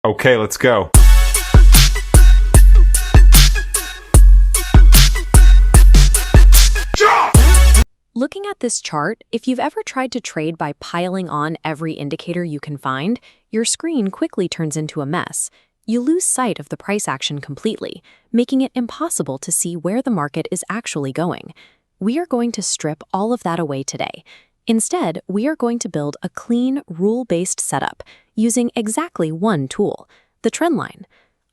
Okay, let's go. Looking at this chart, if you've ever tried to trade by piling on every indicator you can find, your screen quickly turns into a mess. You lose sight of the price action completely, making it impossible to see where the market is actually going. We are going to strip all of that away today. Instead, we are going to build a clean, rule-based setup using exactly one tool, the Trendline.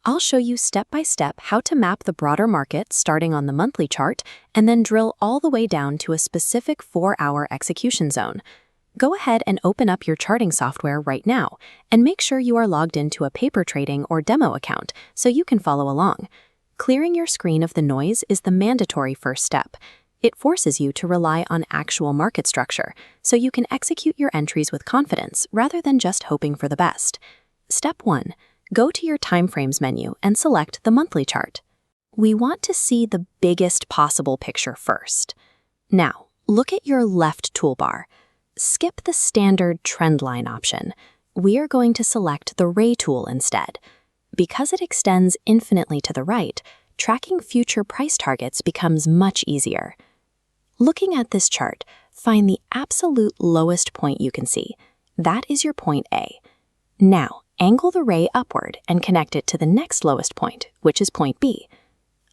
I'll show you step-by-step how to map the broader market starting on the monthly chart and then drill all the way down to a specific 4-hour execution zone. Go ahead and open up your charting software right now and make sure you are logged into a paper trading or demo account so you can follow along. Clearing your screen of the noise is the mandatory first step. It forces you to rely on actual market structure so you can execute your entries with confidence rather than just hoping for the best. Step 1. Go to your timeframes menu and select the monthly chart. We want to see the biggest possible picture first. Now, look at your left toolbar. Skip the standard trendline option. We are going to select the ray tool instead. Because it extends infinitely to the right, tracking future price targets becomes much easier. Looking at this chart, find the absolute lowest point you can see. That is your point A. Now, angle the ray upward and connect it to the next lowest point, which is point B.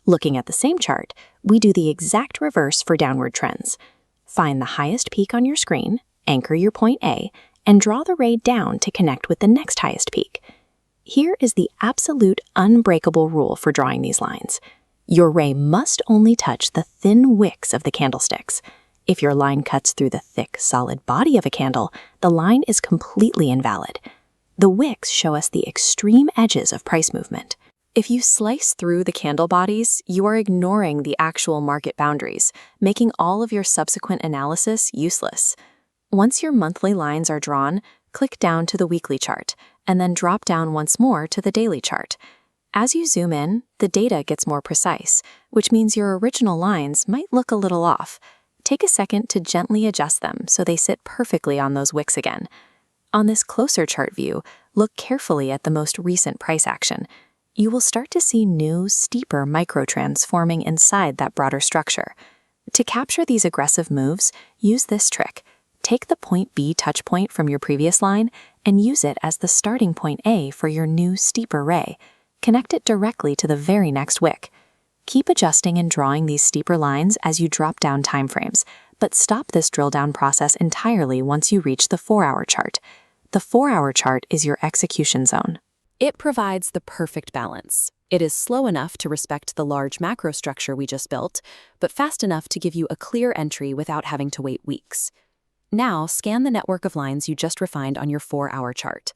Looking at the same chart, we do the exact reverse for downward trends. Find the highest peak on your screen, anchor your point A, and draw the ray down to connect with the next highest peak. Here is the absolute unbreakable rule for drawing these lines. Your ray must only touch the thin wicks of the candlesticks. If your line cuts through the thick, solid body of a candle, the line is completely invalid. The wicks show us the extreme edges of price movement. If you slice through the candle bodies, you are ignoring the actual market boundaries, making all of your subsequent analysis useless. Once your monthly lines are drawn, click down to the weekly chart, and then drop down once more to the daily chart. As you zoom in, the data gets more precise, which means your original lines might look a little off. Take a second to gently adjust them so they sit perfectly on those wicks again. On this closer chart view, look carefully at the most recent price action. You will start to see new, steeper microtrends forming inside that broader structure. To capture these aggressive moves, use this trick. Take the point B touchpoint from your previous line and use it as the starting point A for your new, steeper ray. Connect it directly to the very next wick. Keep adjusting and drawing these steeper lines as you drop down timeframes, but stop this drill down process entirely once you reach the 4-hour chart. The 4-hour chart is your execution zone. It provides the perfect balance. It is slow enough to respect the large macro structure we just built, but fast enough to give you a clear entry without having to wait weeks. Now, scan the network of lines you just refined on your 4-hour chart.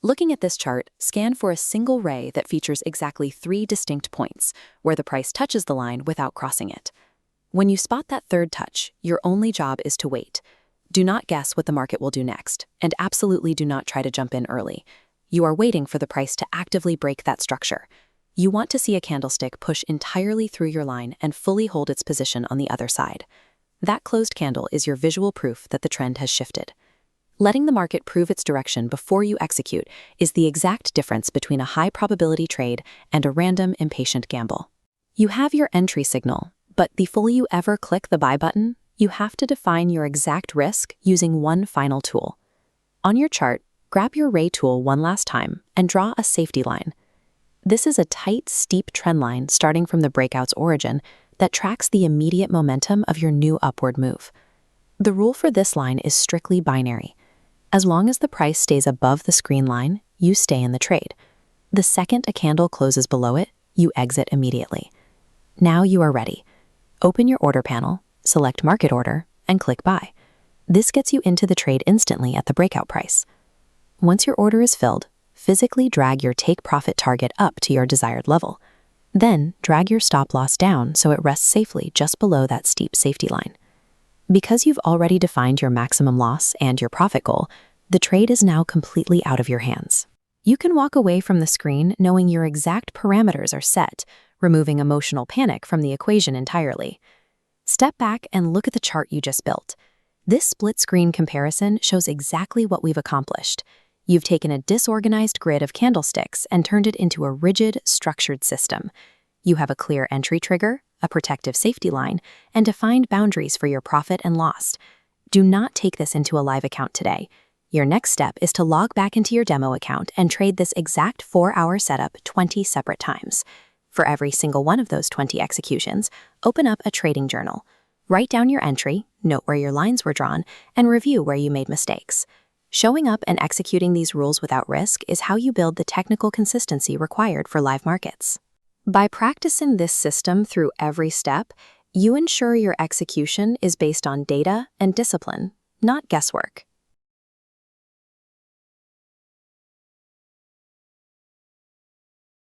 Looking at this chart, scan for a single ray that features exactly 3 distinct points, where the price touches the line without crossing it. When you spot that third touch, your only job is to wait. Do not guess what the market will do next, and absolutely do not try to jump in early. You are waiting for the price to actively break that structure. You want to see a candlestick push entirely through your line and fully hold its position on the other side. That closed candle is your visual proof that the trend has shifted. Letting the market prove its direction before you execute is the exact difference between a high-probability trade and a random, impatient gamble. You have your entry signal, but before you ever click the buy button, you have to define your exact risk using one final tool. On your chart, grab your ray tool one last time and draw a safety line. This is a tight, steep trend line starting from the breakout's origin that tracks the immediate momentum of your new upward move. The rule for this line is strictly binary. As long as the price stays above the screen line, you stay in the trade. The second a candle closes below it, you exit immediately. Now you are ready. Open your order panel, select Market Order, and click Buy. This gets you into the trade instantly at the breakout price. Once your order is filled, physically drag your take profit target up to your desired level. Then drag your stop loss down so it rests safely just below that steep safety line. Because you've already defined your maximum loss and your profit goal, the trade is now completely out of your hands. You can walk away from the screen knowing your exact parameters are set, removing emotional panic from the equation entirely. Step back and look at the chart you just built. This split-screen comparison shows exactly what we've accomplished. You've taken a disorganized grid of candlesticks and turned it into a rigid, structured system. You have a clear entry trigger, a protective safety line, and defined boundaries for your profit and loss. Do not take this into a live account today. Your next step is to log back into your demo account and trade this exact 4-hour setup 20 separate times. For every single one of those 20 executions, open up a trading journal. Write down your entry, note where your lines were drawn, and review where you made mistakes. Showing up and executing these rules without risk is how you build the technical consistency required for live markets. By practicing this system through every step, you ensure your execution is based on data and discipline, not guesswork.